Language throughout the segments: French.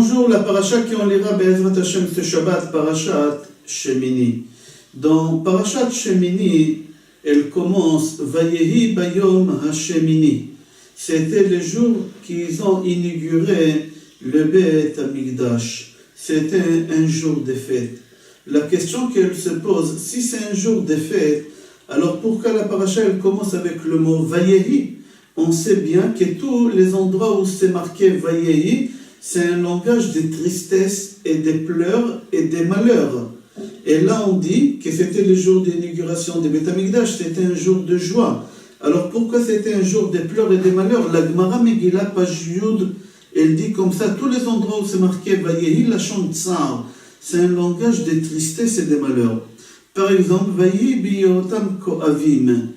Bonjour, la paracha qui on lira Be'ezrat Hashem ce Shabbat, Parashat Shemini. Dans Parashat Shemini, elle commence Vayehi Bayom Hashemini. C'était le jour qu'ils ont inauguré le Beit Hamikdash. C'était un jour de fête. La question qu'elle se pose, si c'est un jour de fête, alors pourquoi la paracha elle commence avec le mot Vayehi? On sait bien que tous les endroits où c'est marqué Vayehi, c'est un langage de tristesse et de pleurs et de malheurs. Et là, on dit que c'était le jour d'inauguration de Beit Hamikdash, c'était un jour de joie. Alors pourquoi c'était un jour de pleurs et de malheurs? La Gemara Megillah, page Yud, elle dit comme ça, tous les endroits où c'est marqué Vayehi, lachon tsar, c'est un langage de tristesse et de malheurs. Par exemple, Vayehi biyotam koavim,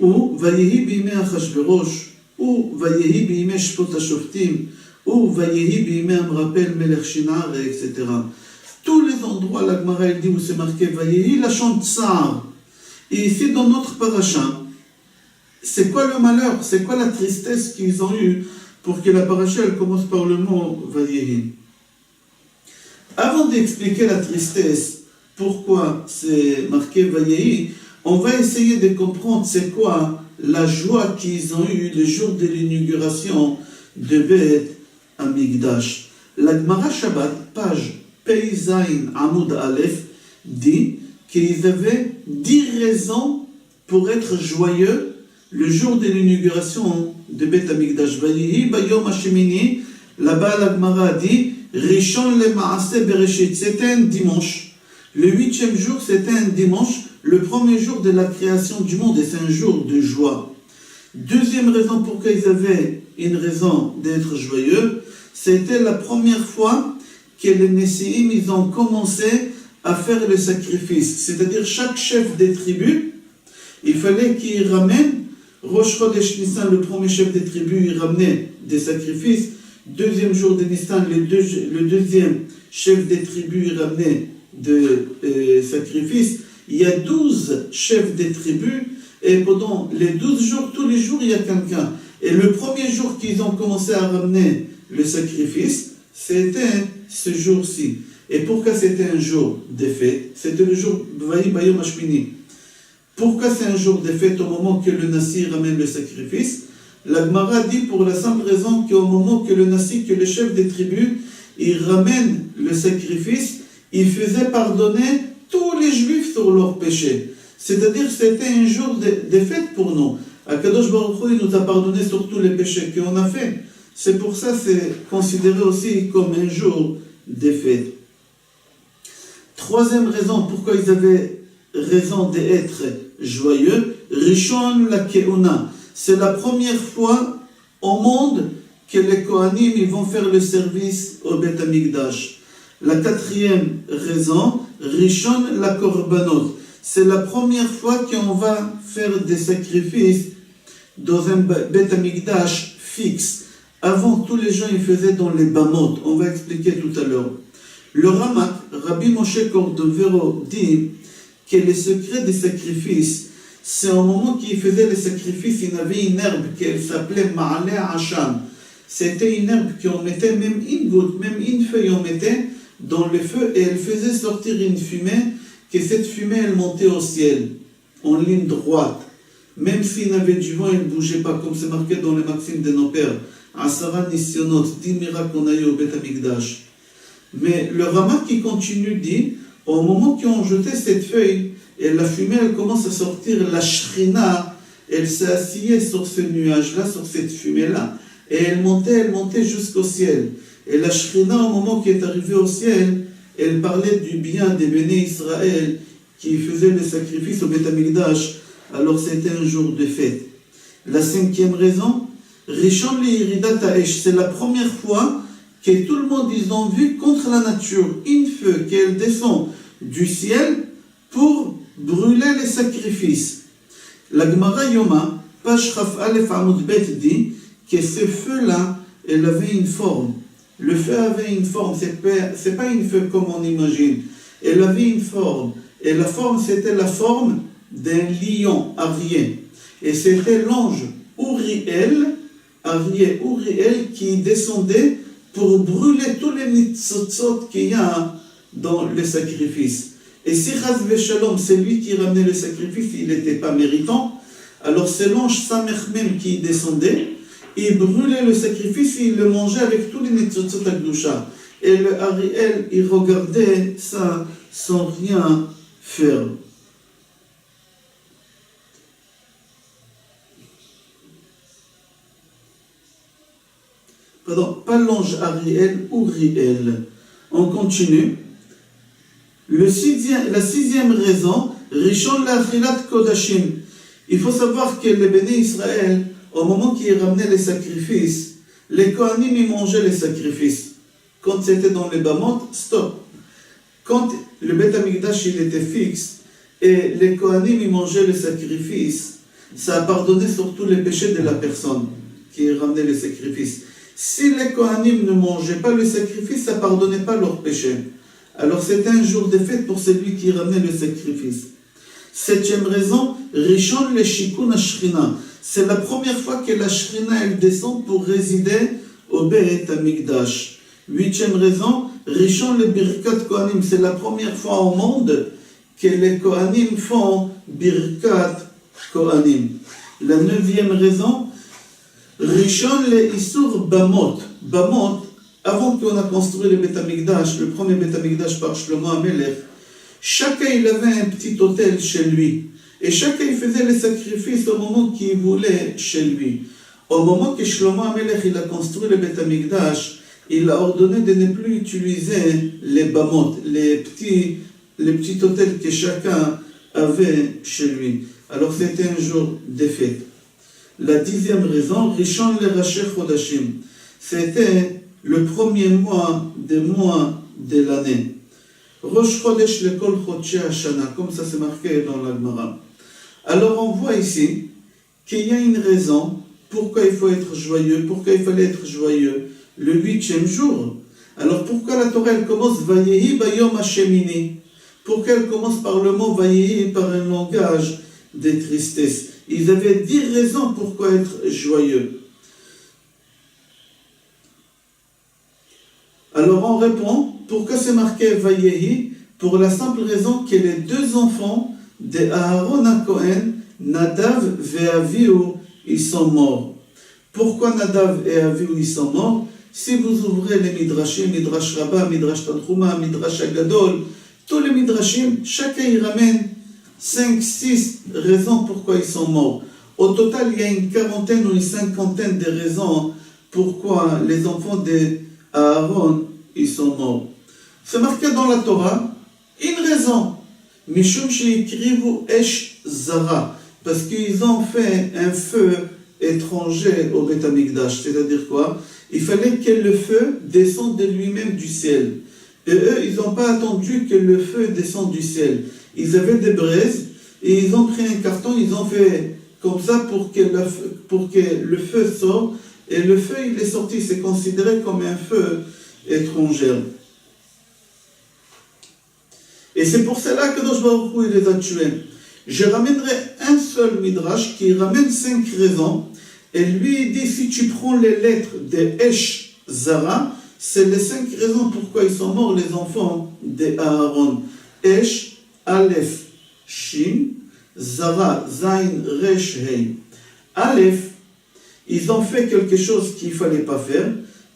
ou Vayehi bimei Achashverosh, ou Vayehi bimei Shpot HaShoftim, ou Vayehi bimei Amrapel Melech Shinar, etc. Tous les endroits, la Gemara elle dit où c'est marqué Vayehi, lachon tsar. Et ici, dans notre paracha, c'est quoi le malheur? C'est quoi la tristesse qu'ils ont eue pour que la paracha elle commence par le mot Vayehi? Avant d'expliquer la tristesse, pourquoi c'est marqué Vayehi, on va essayer de comprendre c'est quoi la joie qu'ils ont eue le jour de l'inauguration de Beit Hamikdash. La Gemara Shabbat, page Peizain Amoud Aleph, dit qu'ils avaient 10 raisons pour être joyeux le jour de l'inauguration de Beit Hamikdash. Vayehi Bayom Hashemini, là-bas la Gemara dit Rishon le Maaseh Bereshit, c'était un dimanche. Le 8e jour, c'était un dimanche, le premier jour de la création du monde, et c'est un jour de joie. Deuxième raison pourquoi ils avaient une raison d'être joyeux, c'était la première fois que les Nessim, ils ont commencé à faire le sacrifice. C'est-à-dire chaque chef des tribus, il fallait qu'il ramène, Rosh Chodesh Nissan, le premier chef des tribus, il ramenait des sacrifices. Deuxième jour de Nissan, le deuxième chef des tribus, il ramenait des sacrifices. Il y a 12 chefs des tribus, et pendant les 12 jours, tous les jours, il y a quelqu'un. Et le premier jour qu'ils ont commencé à ramener le sacrifice, c'était ce jour-ci. Et pourquoi c'était un jour de fête? C'était le jour Vayehi Bayom Hashemini. Pourquoi c'est un jour de fête au moment que le Nassi ramène le sacrifice? La Gemara dit pour la simple raison qu'au moment que le Nassi, que le chef des tribus, il ramène le sacrifice, il faisait pardonner tous les Juifs sur leurs péchés. C'est-à-dire que c'était un jour de fête pour nous. Akadosh Baruch Hu, il nous a pardonné sur tous les péchés qu'on a fait. C'est pour ça que c'est considéré aussi comme un jour de fête. Troisième raison pourquoi ils avaient raison d'être joyeux, Rishon la Keuna. C'est la première fois au monde que les Kohanim ils vont faire le service au Beit Hamikdash. La quatrième raison, Rishon la Korbanot. C'est la première fois qu'on va faire des sacrifices dans un Beit Hamikdash fixe. Avant, tous les gens ils faisaient dans les Bamot. On va expliquer tout à l'heure. Le Ramak, Rabbi Moshe Cordovero, dit que le secret des sacrifices, c'est au moment qu'il faisait les sacrifices, il y avait une herbe qui s'appelait Ma'ale Hacham. C'était une herbe qu'on mettait, même une goutte, même une feuille, on mettait dans le feu et elle faisait sortir une fumée, que cette fumée elle montait au ciel, en ligne droite. Même s'il y avait du vent, elle ne bougeait pas, comme c'est marqué dans les maximes de nos pères. Asara Nisyonot, 10 miracles qu'on a eu au Beit Hamikdash. Mais le Ramak qui continue dit, au moment qu'on jetait cette feuille, et la fumée elle commence à sortir, la Shrina, elle s'est assise sur ce nuage-là, sur cette fumée-là, et elle montait jusqu'au ciel. Et la Shrina, au moment qui est arrivée au ciel, elle parlait du bien des béné Israël qui faisaient le sacrifice au Beit Hamikdash. Alors c'était un jour de fête. La cinquième raison, Rishon li'iridat ha'esh, c'est la première fois que tout le monde ils ont vu contre la nature une feu qu'elle descend du ciel pour brûler les sacrifices. La Gemara Yoma, page Chaf Aleph Amud Bet dit que ce feu-là, elle avait une forme. Le feu avait une forme, c'est pas une feu comme on imagine. Elle avait une forme. Et la forme, c'était la forme d'un lion arié. Et c'était l'ange Uriel qui descendait pour brûler tous les nitzotzot qu'il y a dans le sacrifice. Et si Chaz Veshalom, c'est lui qui ramenait le sacrifice, il n'était pas méritant, alors c'est l'ange Samech même qui descendait, il brûlait le sacrifice et il le mangeait avec tous les nitzotzot Akdusha. Et le Ariel, il regardait ça sans rien faire. Pardon, pas l'ange Ariel, Uriel. On continue. La sixième raison, Rishon Lachilat Kodashim. Il faut savoir que les bénis Israël, au moment qu'ils ramenaient les sacrifices, les Kohanim ils mangeaient les sacrifices. Quand c'était dans les Bamot, stop. Quand le Beth Amikdash il était fixe et les Kohanim ils mangeaient le sacrifice, ça pardonnait surtout les péchés de la personne qui ramenait les sacrifices. Si les Kohanim ne mangeaient pas le sacrifice, ça ne pardonnait pas leurs péchés. Alors c'était un jour de fête pour celui qui ramenait le sacrifice. Septième raison, Rishon le Shikun Ashrina. C'est la première fois que la Shrina elle descend pour résider au Beit Amikdash. Huitième raison, Rishon le Birkat Kohanim. C'est la première fois au monde que les Kohanim font Birkat Kohanim. La neuvième raison, Rishon le Isur Bamot. Bamot, avant qu'on a construit le Beit Amikdash, le premier Beit Amikdash par Shlomo HaMelech, chacun il avait un petit hôtel chez lui. Et chacun il faisait les sacrifices au moment qu'il voulait chez lui. Au moment que Shlomo HaMelech il a construit le Beit Amikdash, il a ordonné de ne plus utiliser les Bamot, les petits hôtels que chacun avait chez lui. Alors c'était un jour de fête. La dixième raison, Rishon le Rashi Chodashim. C'était le premier mois de l'année. Rosh Chodesh le Kol Chodshei Hashana, comme ça c'est marqué dans la Gemara. Alors on voit ici qu'il y a une raison pourquoi il faut être joyeux, pourquoi il fallait être joyeux le 8e jour. Alors pourquoi la Torah elle commence Vayehi Bayom Hashemini? Pourquoi elle commence par le mot Vayehi, par un langage de tristesse? Ils avaient 10 raisons pourquoi être joyeux. Alors on répond, pourquoi c'est marqué Vayehi? Pour la simple raison que les deux enfants de Aaron à Cohen, Nadav et Avihu, ils sont morts. Pourquoi Nadav et Avihu, ils sont morts? Si vous ouvrez les Midrashim, Midrash Rabbah, Midrash Tanchuma, Midrash Agadol, tous les Midrashim, chacun y ramène 5-6 raisons pourquoi ils sont morts. Au total, il y a une quarantaine ou une cinquantaine de raisons pourquoi les enfants d'Aaron, ils sont morts. C'est marqué dans la Torah, une raison. Mishum sheikrivu esh zara. Parce qu'ils ont fait un feu étranger au Beit Amikdash. C'est-à-dire quoi? Il fallait que le feu descende de lui-même du ciel. Et eux, ils n'ont pas attendu que le feu descende du ciel. Ils avaient des braises et ils ont pris un carton, ils ont fait comme ça pour que le feu sorte. Et le feu, il est sorti, c'est considéré comme un feu étranger. Et c'est pour cela que Kadosh Baruch Hu, il les a tués. Je ramènerai un seul midrash qui ramène 5 raisons. Et lui, il dit, si tu prends les lettres de Esh Zara, c'est les 5 raisons pourquoi ils sont morts, les enfants d'Aaron. Esh, Aleph, Shin, Zara, Zain, Resh, Hei. Aleph, ils ont fait quelque chose qu'il ne fallait pas faire.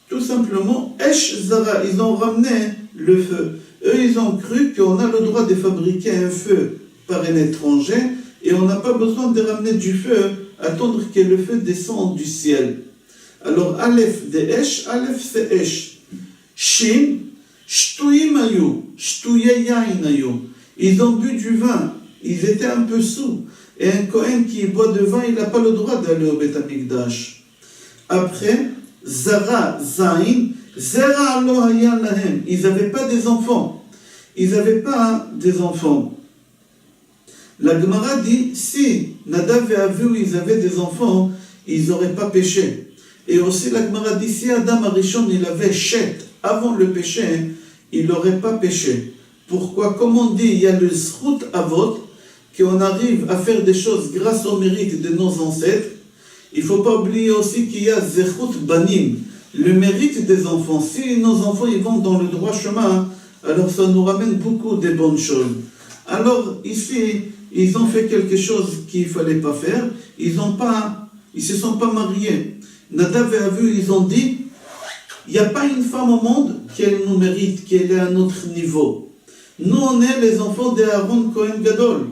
Tout simplement, Esh, Zara, ils ont ramené le feu. Eux, ils ont cru qu'on a le droit de fabriquer un feu par un étranger et on n'a pas besoin de ramener du feu, attendre que le feu descende du ciel. Alors, Aleph de Esh, Aleph c'est Esh. Shin, Shtuim ayu, Shtuye yain ayu. Ils ont bu du vin, ils étaient un peu sous. Et un Kohen qui boit de vin, il n'a pas le droit d'aller au Beit Amikdash. Après, Zara, Zain, Zera lo haya lahem. Ils n'avaient pas des enfants. Ils n'avaient pas des enfants. La Gemara dit, si Nadav et Avihu, ils avaient des enfants, ils n'auraient pas péché. Et aussi la Gemara dit, si Adam Arishon, il avait chet avant le péché, il n'aurait pas péché. Pourquoi? Comme on dit, il y a le zchut avot, qu'on arrive à faire des choses grâce au mérite de nos ancêtres. Il ne faut pas oublier aussi qu'il y a zechut banim. le mérite des enfants. Si nos enfants ils vont dans le droit chemin, alors ça nous ramène beaucoup de bonnes choses. Alors ici, ils ont fait quelque chose qu'il ne fallait pas faire. Ils se sont pas mariés. Nadav et Avihu, ils ont dit, il n'y a pas une femme au monde qu'elle nous mérite, qu'elle est à notre niveau. Nous, on est les enfants d'Aaron Kohen Gadol.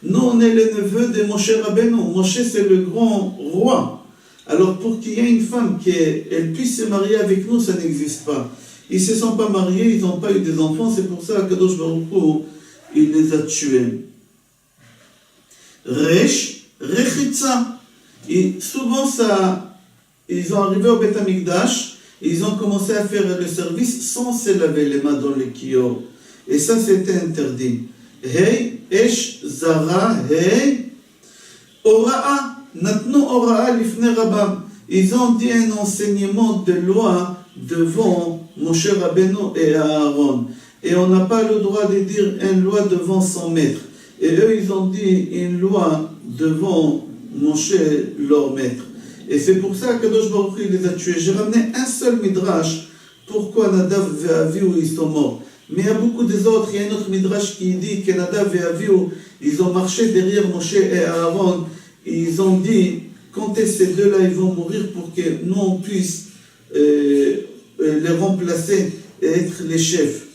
Nous, on est les neveux de Moshe Rabbeinu. Moshe, c'est le grand roi. Alors, pour qu'il y ait une femme qu'elle puisse se marier avec nous, ça n'existe pas. Ils ne se sont pas mariés, ils n'ont pas eu des enfants. C'est pour ça qu'Akadosh Baruch Hu, il les a tués. Rechitza. Et souvent, ils ont arrivé au Beth Amikdash, ils ont commencé à faire le service sans se laver les mains dans le kior. Et ça, c'était interdit. Hey, Esh, Zara, Hey, Ora'a, Natnu Ora'a Lifne Rabam. Ils ont dit un enseignement de loi devant Moshe Rabbeinu et Aaron. Et on n'a pas le droit de dire une loi devant son maître. Et eux, ils ont dit une loi devant Moshe, leur maître. Et c'est pour ça que Kadosh Baruch Hu les a tués. J'ai ramené un seul midrash. Pourquoi Nadav et Avihu ils sont morts? Mais il y a beaucoup des autres. Il y a un autre midrash qui dit que Nadav et Avihu, ils ont marché derrière Moshe et Aaron. Ils ont dit, quand ces deux-là ils vont mourir pour que nous on puisse les remplacer et être les chefs.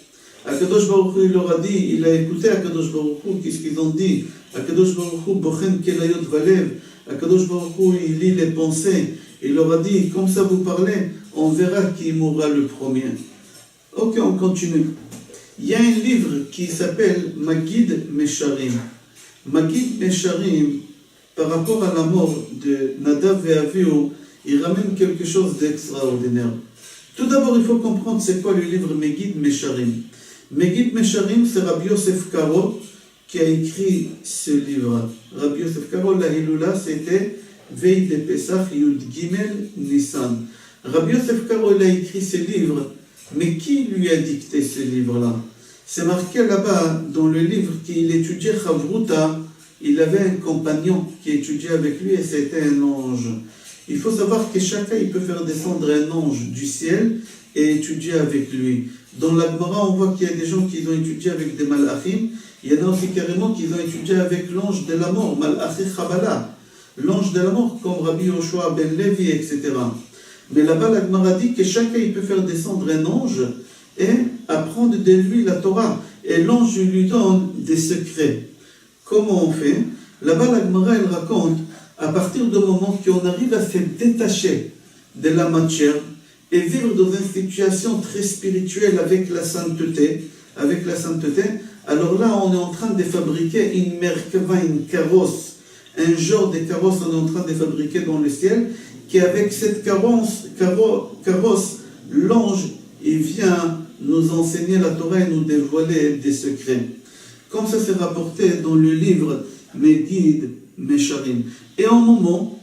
Akadosh Baruch Hu, il leur a dit, il a écouté Akadosh Baruch Hu, qu'est-ce qu'ils ont dit? Akadosh Baruch Hu, Bochen Kelayot Valev. Akadosh Baruch Hu, il lit les pensées. Il leur a dit, comme ça vous parlez, on verra qui mourra le premier. Ok, on continue. Il y a un livre qui s'appelle Magid Mesharim. Magid Mesharim, par rapport à la mort de Nadav et Avihu, il ramène quelque chose d'extraordinaire. Tout d'abord, il faut comprendre c'est quoi le livre Megid Mesharim. Megid Mesharim, c'est Rabbi Yosef Karo qui a écrit ce livre. Rabbi Yosef Karo, la Hilula, c'était Veille de Pesach Yud Gimel Nissan. Rabbi Yosef Karo, il a écrit ce livre, mais qui lui a dicté ce livre-là? C'est marqué là-bas, dans le livre qu'il étudiait Chavruta, il avait un compagnon qui étudiait avec lui et c'était un ange. Il faut savoir que chacun il peut faire descendre un ange du ciel et étudier avec lui. Dans la Gemara, on voit qu'il y a des gens qui ont étudié avec des malachim. Il y en a aussi carrément qui ont étudié avec l'ange de la mort, Malachi Chabala. L'ange de la mort, comme Rabbi Yoshua ben Levi, etc. Mais là-bas, la Gemara dit que chacun il peut faire descendre un ange et apprendre de lui la Torah. Et l'ange lui donne des secrets. Comment on fait? Là-bas, la Gemara, elle raconte, à partir du moment qu'on arrive à se détacher de la matière et vivre dans une situation très spirituelle avec la sainteté, alors là, on est en train de fabriquer une merkava, une carrosse, un genre de carrosse, on est en train de fabriquer dans le ciel, qui avec cette carrosse, l'ange, il vient nous enseigner la Torah et nous dévoiler des secrets. Comme ça c'est rapporté dans le livre Megid Mesharim. Et au moment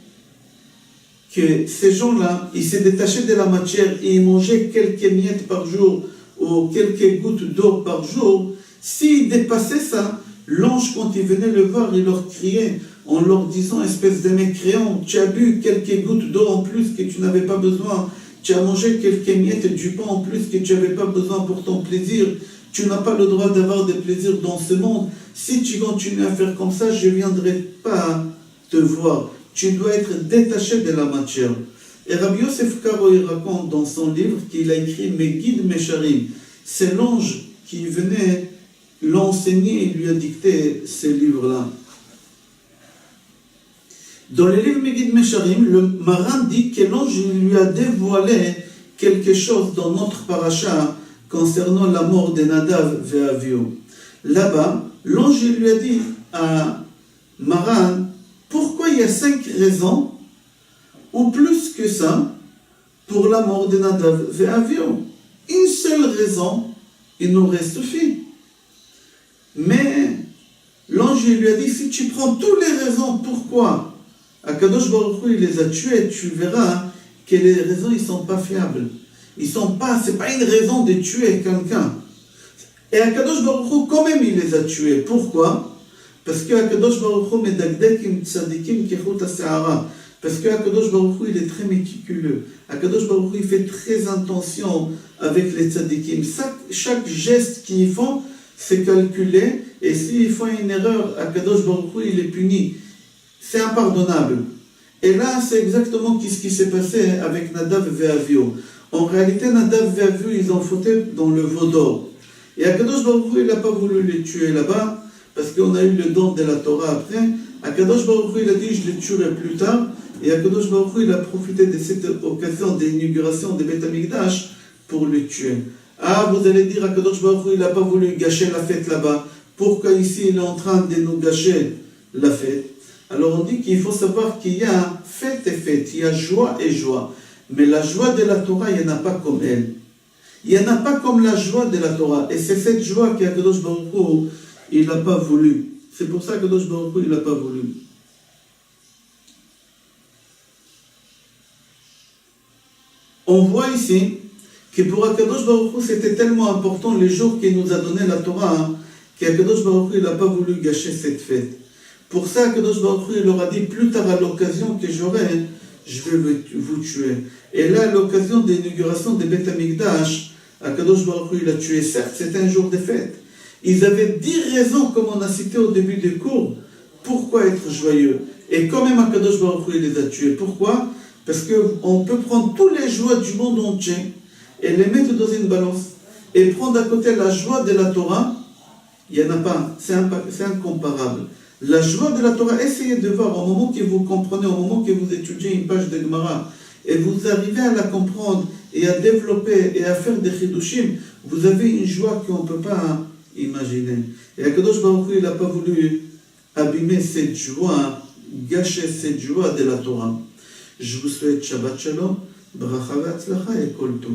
que ces gens-là, ils se détachaient de la matière et ils mangeaient quelques miettes par jour ou quelques gouttes d'eau par jour, s'ils dépassaient ça, l'ange, quand il venait le voir, il leur criait en leur disant, espèce de mécréant, tu as bu quelques gouttes d'eau en plus que tu n'avais pas besoin, tu as mangé quelques miettes du pain en plus que tu n'avais pas besoin pour ton plaisir, tu n'as pas le droit d'avoir des plaisirs dans ce monde. Si tu continues à faire comme ça, je ne viendrai pas te voir. Tu dois être détaché de la matière. Et Rabbi Yosef Karo, il raconte dans son livre qu'il a écrit Megid Mesharim. C'est l'ange qui venait l'enseigner et lui a dicté ce livre-là. Dans le livre Megid Mesharim, le Maran dit que l'ange lui a dévoilé quelque chose dans notre paracha concernant la mort de Nadav et Avihu. Là-bas, l'ange lui a dit à Maran, pourquoi il y a 5 raisons, ou plus que ça, pour la mort de Nadav et Avihu? Une seule raison, il nous aurait suffi. Mais l'ange lui a dit, si tu prends toutes les raisons, pourquoi Akadosh Baruch Hu, il les a tués, tu verras que les raisons, ils ne sont pas fiables. C'est pas une raison de tuer quelqu'un. Et Akadosh Baruch Hu, quand même, il les a tués. Pourquoi? Parce que Akadosh Baruch Hu medagdek im tzadikim kechut ha'se'ara. Parce que Akadosh Baruch Hu, il est très méticuleux. Akadosh Baruch Hu, il fait très attention avec les tzadikim. Chaque geste qu'ils font, c'est calculé. Et s'ils font une erreur, Akadosh Baruch Hu, il est puni. C'est impardonnable. Et là, c'est exactement ce qui s'est passé avec Nadav et Avio. En réalité, Nadav et Avio, ils ont fauté dans le veau d'or. Et Akadosh Baruch Hu, il n'a pas voulu les tuer là-bas, parce qu'on a eu le don de la Torah après. Akadosh Baruch Hu, il a dit, je les tuerai plus tard. Et Akadosh Baruch Hu, il a profité de cette occasion d'inauguration de Beth Amikdash pour le tuer. Ah, vous allez dire, Akadosh Baruch Hu, il n'a pas voulu gâcher la fête là-bas. Pourquoi ici, il est en train de nous gâcher la fête? Alors on dit qu'il faut savoir qu'il y a fête et fête, il y a joie et joie. Mais la joie de la Torah, il n'y en a pas comme elle. Il n'y en a pas comme la joie de la Torah. Et c'est cette joie qu'Akadosh Baruch Hu, il n'a pas voulu. C'est pour ça qu'Akadosh Baruch Hu, il n'a pas voulu. On voit ici que pour Akadosh Baruch Hu, c'était tellement important les jours qu'il nous a donné la Torah, qu'Akadosh Baruch Hu, il n'a pas voulu gâcher cette fête. Pour ça, Akadosh Baruch Hu, il leur a dit, plus tard à l'occasion que j'aurai, je vais vous tuer. Et là, à l'occasion de l'inauguration de Beth Amikdash, Akadosh Baruch Hu, il a tué. Certes, c'était un jour de fête. Ils avaient 10 raisons, comme on a cité au début du cours, pourquoi être joyeux. Et quand même, Akadosh Baruch Hu, il les a tués. Pourquoi? Parce qu'on peut prendre tous les joies du monde entier et les mettre dans une balance. Et prendre à côté la joie de la Torah, il n'y en a pas. C'est incomparable. La joie de la Torah, essayez de voir au moment que vous comprenez, au moment que vous étudiez une page de Gemara, et vous arrivez à la comprendre et à développer et à faire des chidushim, vous avez une joie qu'on ne peut pas imaginer. Et Akadosh Baruch Hu, il n'a pas voulu abîmer cette joie, gâcher cette joie de la Torah. Je vous souhaite Shabbat Shalom, Bracha ve'atzlacha et Kol Tov.